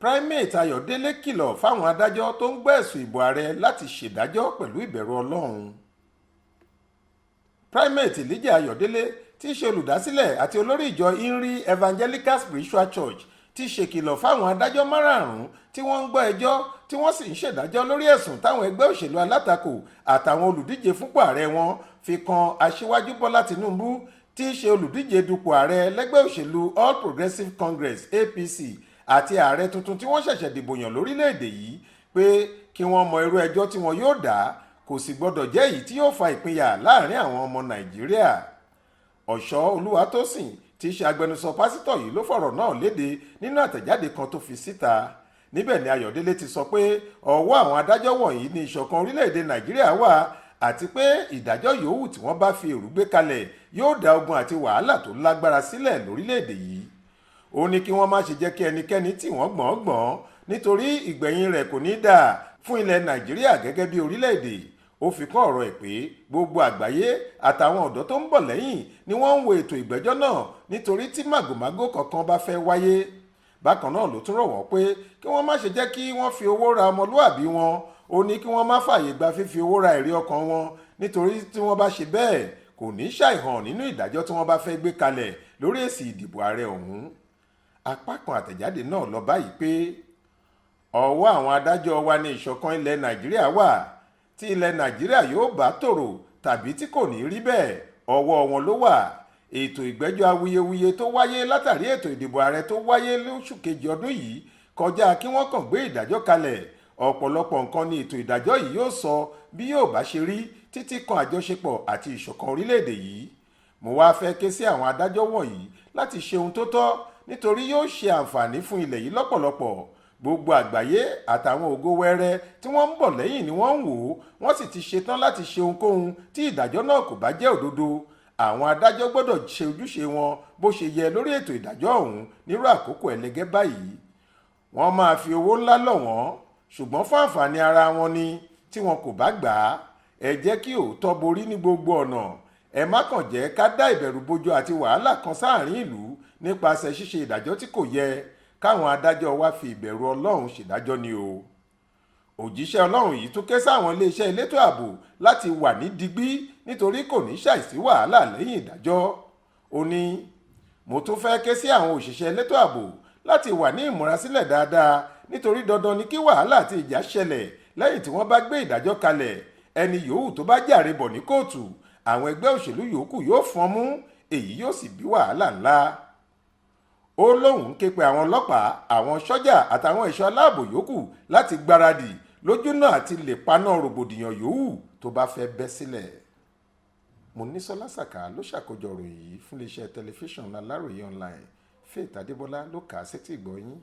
Primate Ayọdele kìlọ̀ fáwọn adájọ́ tó ń gbọ́ ẹ̀sùn ìbò ààrẹ láti ṣèdájọ́ pẹ̀lú ìbẹ̀rù Ọlọ́run. Primate Ayọdele tí í ṣe olùdásílẹ̀ àti olórí ìjọ INRI Evangelical Spiritual Church ti ṣèkìlọ̀ fáwọn adájọ́ márààrún tí wọ́n ń gbọ́ ẹjọ́ tí wọ́n sì ń ṣèdájọ́ lórí ẹ̀sùn táwọn ẹgbẹ́ òṣèlú alátakò àtàwọn olùdíje fúnpò ààrẹ wọn fi kan aṣíwájú Bọ́lá Tinubu tí í ṣe olùdíje dupò ààrẹ lẹ́gbẹ́ òṣèlú All Progressives Congress APC àti ààrẹ tuntun tí wọ́n ṣẹ̀ṣẹ̀ dìbò yàn lórílẹ̀‐èdè yìí pé kí wọ́n mọ irú ẹjọ́ tí wọn yóò dá kò sì gbọ́dọ̀ jẹ́ èyí tí yóò fa ìpínyà láàrin àwọn ọmọ Nàìjíríà. Ọ̀ṣọ́ Olúwatósìn tí í ṣe agbẹnusọ pásítọ̀ yìí ló fọ̀rọ̀ náà léde nínú àtẹ̀jáde kan tó fi síta. Níbẹ̀ ni Ayọ̀délé ti sọ pé ọwọ́ àwọn adájọ́ wọ̀nyí ní ìṣọ̀kan orílẹ̀-èdè Nàìjíríà wà àti pé ìdájọ́ yòówù tí wọ́n bá fi èrú gbé kalẹ̀ yóò dá ogun àti wàhálà tó lágbára sílẹ̀ lórílẹ̀-èdè yìí. Ó ní kí wọ́n má ṣe jẹ́ kí ẹnikẹ́ni tì wọ́n gbọ̀ngbọ̀n nítorí ìgbẹ̀yìn rẹ̀ kò ní dáa fún ilẹ̀ Nàìjíríà gẹ́gẹ́ bí orílẹ̀-èdè. Ó fi kún ọ̀rọ̀ ẹ̀ pé gbogbo àgbáyé àtàwọn ọ̀dọ́ tó ń bọ̀ lẹ́yìn ni wọ́n ń wo ètò ìgbẹ́jọ́ náà nítorí tí màgòmágó kankan bá fẹ́ wáyé. Bákan náà ló tún rọ̀ wọ́n pé kí wọ́n má ṣe jẹ́ kí wọ́n fi owó ra ọmọlúàbí wọn. Ó ní kí wọ́n má fààyè gba fífi owó ra ẹ̀rí ọkàn wọn nítorí tí wọ́n bá ṣe bẹ́ẹ̀ kò ní ṣàìhàn nínú ìdájọ́ tí wọ́n bá fẹ́ gbé kalẹ̀ lórí èsì ìdìbò ààrẹ ọ̀hún. Apá kan àtẹ̀jáde náà lọ báyìí pé ọwọ́ àwọn adájọ́ wa ní ìṣọ̀kan ilẹ̀ Nàìjíríà wà. Tí ilẹ̀ Nàìjíríà yóò bá tòrò tàbí tí kò ní rí bẹ́ẹ̀ ọwọ́ wọn ló wà. Ètò ìgbẹ́jọ́ awuyewuye tó wáyé látàrí ètò ìdìbò ààrẹ tó wáyé lóṣù kejì ọdún yìí kọjá kí wọ́n kàn gbé ìdájọ́ kalẹ̀. Ọ̀pọ̀lọpọ̀ nǹkan ni ètò ìdájọ́ yìí yóò sọ bí yóò bá ṣe rí títí kan àjọṣepọ̀ àti ìṣọ̀kan orílẹ̀-èdè yìí. Mo wá fẹ́ ké sí àwọn adájọ́ wọ̀nyí láti ṣe ohun tó tọ́ nítorí yóò ṣe àǹfààní fún ilẹ̀ yìí lọ́pọ̀lọpọ̀. Gbogbo àgbáyé àtàwọn ògo wẹrẹ tí wọ́n ń bọ̀ lẹ́yìn ni wọ́n ń wò ó wọ́n sì ti ṣetán láti ṣe ohunkóhun tí ìdájọ́ náà kò bá jẹ́ òdodo. Àwọn adájọ́ gbọ́dọ̀ ṣe ojúṣe wọn bó ṣe yẹ lórí ètò ìdájọ́ ọ̀hún nírú àkókò ẹlẹgẹ́ báyìí. Wọ́n máa fi owó ńlá lọ̀ wọ́n ṣùgbọ́n fún àǹfààní ara wọn ni tí wọn kò bá gbà á. Ẹ jẹ́ kí òótọ́ borí ní gbogbo ọ̀nà. Ẹ má kàn jẹ́ ká dá ìbẹ̀rù bojo àti wàhálà kan sáàrin ìlú nípasẹ̀ ṣíṣe ìdájọ́ tí kò yẹ. Káwọn adájọ́ wa fi ìbẹ̀rù Ọlọ́run ṣèdájọ́ ni o. Òjíṣẹ́ Ọlọ́run yìí tún ké sáwọn iléeṣẹ́ elétò ààbò láti wà ní digbí nítorí kò ní ṣàìsí wàhálà lẹ́yìn ìdájọ́. Ó ní mo tún fẹ́ ké sí àwọn òṣìṣẹ́ elétò ààbò láti wà ní ìmúrasílẹ̀ dáadáa nítorí dandan ni kí wàhálà àti ìjà ṣẹlẹ̀ lẹ́yìn tí wọ́n bá gbé ìdájọ́ kalẹ̀. Ẹni yòówù tó bá jàre bọ̀ ní kóòtù àwọn ẹgbẹ́ òṣèlú yòókù yóò fọ́n mú èyí yóò sì bí wàhálà ńlá. Ó lóun ń ké pe àwọn ọlọ́pàá àwọn sọ́jà àtàwọn ẹ̀ṣọ́ aláàbò yòókù láti gbáradì lójúnà àti lè paná rògbòdìyàn yòówù tó bá fẹ́ bẹ́ sílẹ̀. Monísọ́lá Sàká ló ṣàkójọ ìròyìn yìí fún iléeṣẹ́ tẹlifíṣàn Aláròyé online. Faith Adébọ́lá ló kà á sétí ìgbọ́ yín.